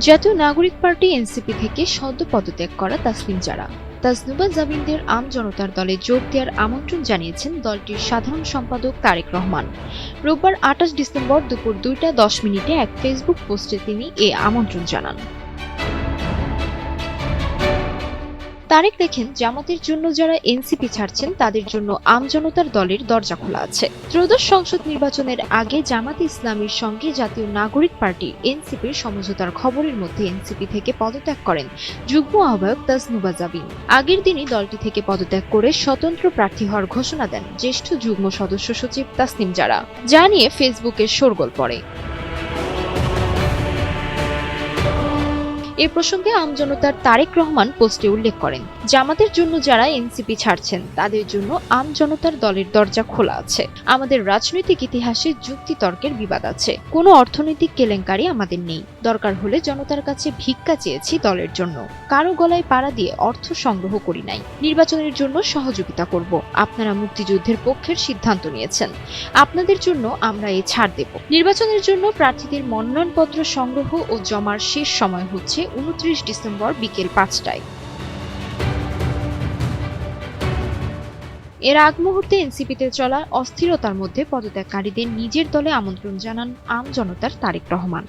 জাতীয় নাগরিক party NCP থেকে সদ্য পদত্যাগ করা তাসলিম জারা তাজনুবা জাবিনদের আম জনতার দলে যোগ দেওয়ার আমন্ত্রণ জানিয়েছেন দলটির সাধারণ সম্পাদক তারেক রহমান। রোববার ২৮ ডিসেম্বর দুপুর ২টা ১০ মিনিটে এক ফেসবুক পোস্টে তিনি এ আমন্ত্রণ জানান। তারেক লেখেন, জামাতের জন্য যারা এনসিপি ছাড়ছেন তাদের জন্য আমজনতার দলের দরজা খোলা আছে। ত্রয়োদশ সংসদ নির্বাচনের আগে জামাতে ইসলামীর সঙ্গে জাতীয় নাগরিক পার্টি এনসিপির সমঝোতার খবরের মধ্যে এনসিপি থেকে পদত্যাগ করেন যুগ্ম আহ্বায়ক তাজনুবা জাবিন। আগের দিনই দলটি থেকে পদত্যাগ করে স্বতন্ত্র প্রার্থী হওয়ার ঘোষণা দেন জ্যেষ্ঠ যুগ্ম সদস্য সচিব তাসনিম জারা, যা নিয়ে ফেসবুকে শোরগোল পড়ে। এ প্রসঙ্গে আমজনতার তারেক রহমান পোস্টে উল্লেখ করেন, জামাতের জন্য যারা এনসিপি ছাড়ছেন তাদের জন্য আমজনতার দলের দরজা খোলা আছে। আমাদের রাজনৈতিক ইতিহাসে যুক্তিতর্কের বিবাদ আছে, কোনো অর্থনৈতিক কেলেঙ্কারি আমাদের নেই। দরকার হলে জনতার কাছে ভিক্ষা চেয়েছি দলের জন্য, কারো গলায় পাড়া দিয়ে অর্থ সংগ্রহ করি নাই। নির্বাচনের জন্য সহযোগিতা করব। আপনারা মুক্তিযুদ্ধের পক্ষের সিদ্ধান্ত নিয়েছেন, আপনাদের জন্য আমরা এ ছাড় দেব। নির্বাচনের জন্য প্রার্থীদের মনোনয়নপত্র সংগ্রহ ও জমার শেষ সময় হচ্ছে ২৯ ডিসেম্বর বিকেল ৫টায়। এর আগ মুহূর্তে এনসিপিতে চলা অস্থিরতার মধ্যে পদত্যাগকারীদের নিজের দলে আমন্ত্রণ জানান আম জনতার তারেক রহমান।